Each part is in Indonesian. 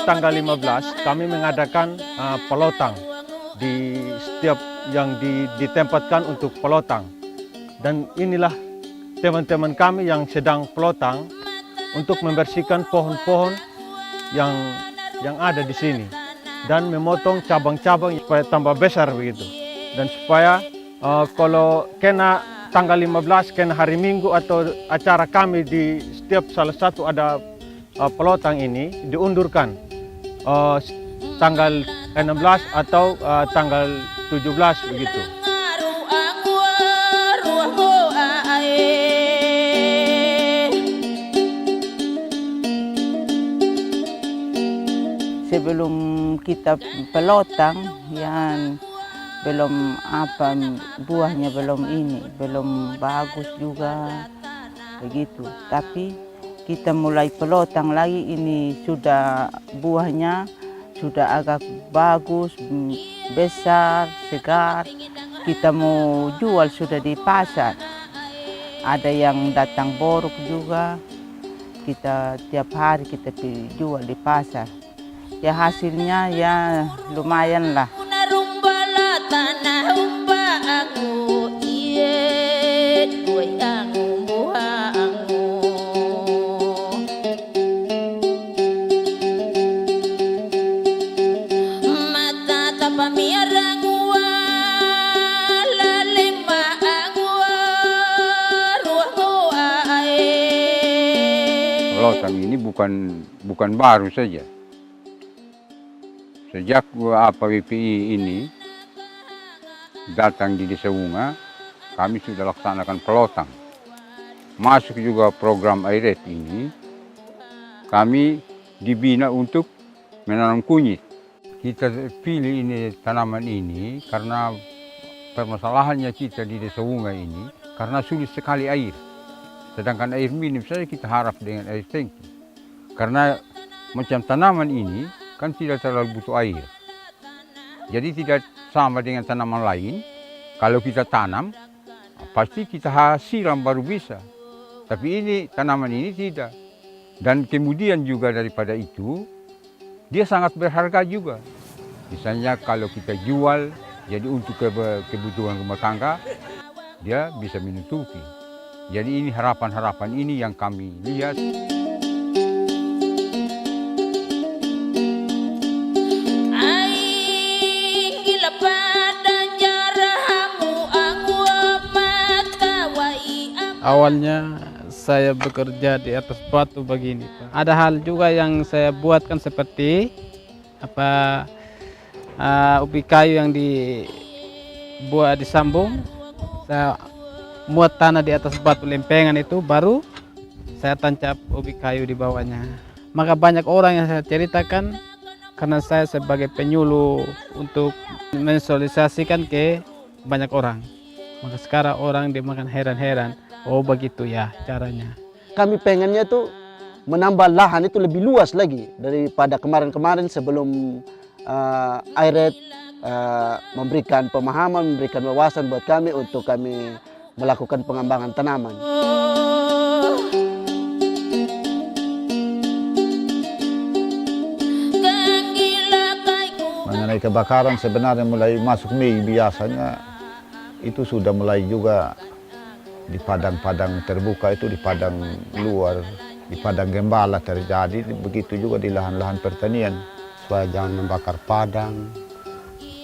Tanggal 15 kami mengadakan pelotang di setiap yang ditempatkan untuk pelotang. Dan inilah teman-teman kami yang sedang pelotang untuk membersihkan pohon-pohon yang ada di sini dan memotong cabang-cabang supaya tambah besar begitu. Dan supaya kalau kena tanggal 15 kena hari Minggu atau acara kami di setiap salah satu ada pelotang ini diundurkan tanggal 16 atau tanggal 17 begitu. Sebelum kita pelotang, yang belum apa buahnya belum bagus juga begitu. Tapi kita mulai pelotang lagi, ini sudah buahnya sudah agak bagus, besar, segar. Kita mau jual sudah di pasar. Ada yang datang borok juga. Kita tiap hari kita jual di pasar. Ya hasilnya ya lumayan lah. Pelotang ini bukan baru saja. Sejak WPI ini datang di Desa Bunga, kami sudah laksanakan pelotang. Masuk juga program AIRET ini, kami dibina untuk menanam kunyit. Kita pilih ini tanaman ini karena permasalahannya kita di Desa Bunga ini, karena sulit sekali air. Sedangkan air minum saja kita harap dengan air tangki. Karena macam tanaman ini kan tidak terlalu butuh air. Jadi tidak sama dengan tanaman lain. Kalau kita tanam, pasti kita siram baru bisa. Tapi ini tanaman ini tidak. Dan kemudian juga daripada itu, dia sangat berharga juga. Misalnya kalau kita jual, jadi untuk kebutuhan rumah tangga, dia bisa menutupi. Jadi ini harapan-harapan ini yang kami lihat. Awalnya saya bekerja di atas batu begini, Pak. Ada hal juga yang saya buatkan seperti ubi kayu yang dibuat disambung. Saya muat tanah di atas batu lempengan itu, baru saya tancap ubi kayu di bawahnya. Maka banyak orang yang saya ceritakan karena saya sebagai penyuluh untuk mensosialisasikan ke banyak orang. Maka sekarang orang dia makan heran-heran, oh begitu ya caranya. Kami pengennya tuh menambah lahan itu lebih luas lagi daripada kemarin-kemarin sebelum AIRET memberikan pemahaman, memberikan wawasan buat kami untuk kami melakukan pengembangan tanaman. Mengenai kebakaran sebenarnya mulai masuk Mei biasanya itu sudah mulai juga di padang-padang terbuka itu, di padang luar, di padang gembala terjadi, begitu juga di lahan-lahan pertanian. Supaya jangan membakar padang,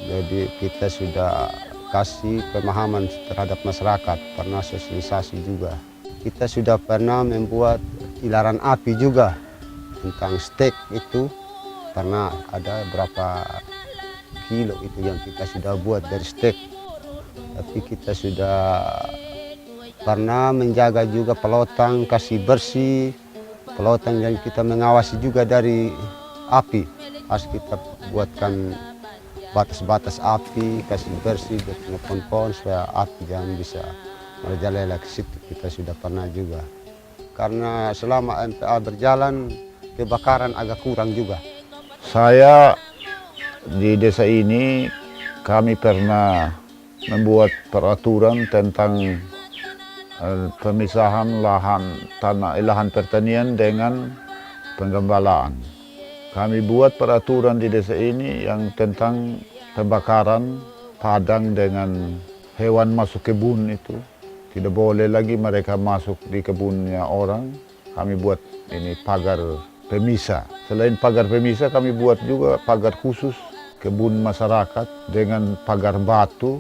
jadi kita sudah kasih pemahaman terhadap masyarakat, pernah sosialisasi juga. Kita sudah pernah membuat ilaran api juga tentang stek itu, karena ada berapa kilo itu yang kita sudah buat dari stek. Tapi kita sudah pernah menjaga juga pelotang, kasih bersih pelotang, dan kita mengawasi juga dari api. Harus kita buatkan batas-batas api, kasih bersih, buat pohon-pohon supaya api jangan bisa merajalela ke situ. Kita sudah pernah juga. Karena selama MPA berjalan, kebakaran agak kurang juga. Saya di desa ini kami pernah membuat peraturan tentang pemisahan lahan pertanian dengan penggembalaan. Kami buat peraturan di desa ini yang tentang pembakaran padang dengan hewan masuk kebun itu. Tidak boleh lagi mereka masuk di kebunnya orang. Kami buat ini pagar pemisah. Selain pagar pemisah, kami buat juga pagar khusus kebun masyarakat dengan pagar batu.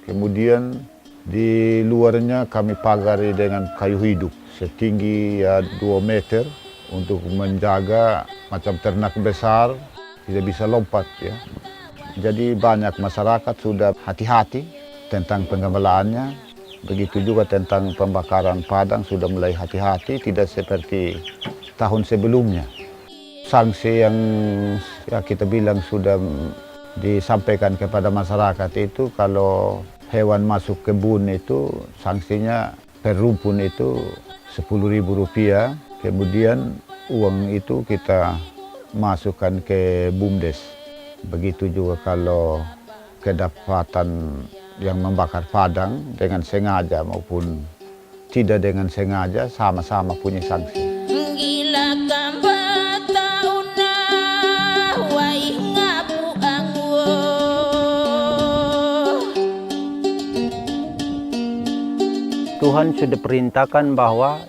Kemudian di luarnya kami pagari dengan kayu hidup setinggi 2 meter untuk menjaga macam ternak besar tidak bisa lompat ya. Jadi banyak masyarakat sudah hati-hati tentang penggembalaannya. Begitu juga tentang pembakaran padang sudah mulai hati-hati, tidak seperti tahun sebelumnya. Sanksi yang ya kita bilang sudah disampaikan kepada masyarakat itu kalau hewan masuk kebun itu sanksinya per rumpun itu Rp10.000. Kemudian uang itu kita masukkan ke BUMDes. Begitu juga kalau kedapatan yang membakar padang dengan sengaja maupun tidak dengan sengaja sama-sama punya sanksi. Tuhan sudah perintahkan bahwa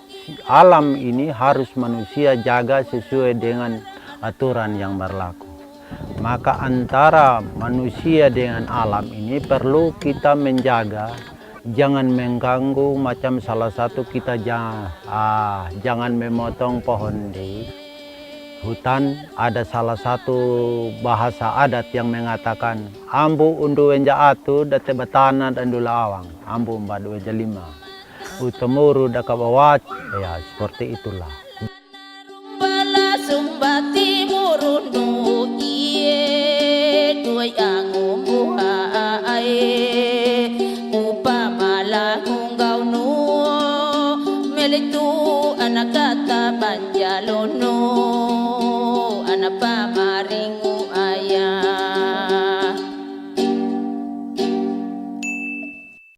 alam ini harus manusia jaga sesuai dengan aturan yang berlaku. Maka antara manusia dengan alam ini perlu kita menjaga, jangan mengganggu. Macam salah satu kita jangan memotong pohon di hutan. Ada salah satu bahasa adat yang mengatakan ambu undu wenja atu date batana dan dula awang, ambu mbadu wenja 5. Utamuru dakabawat, ya seperti itulah.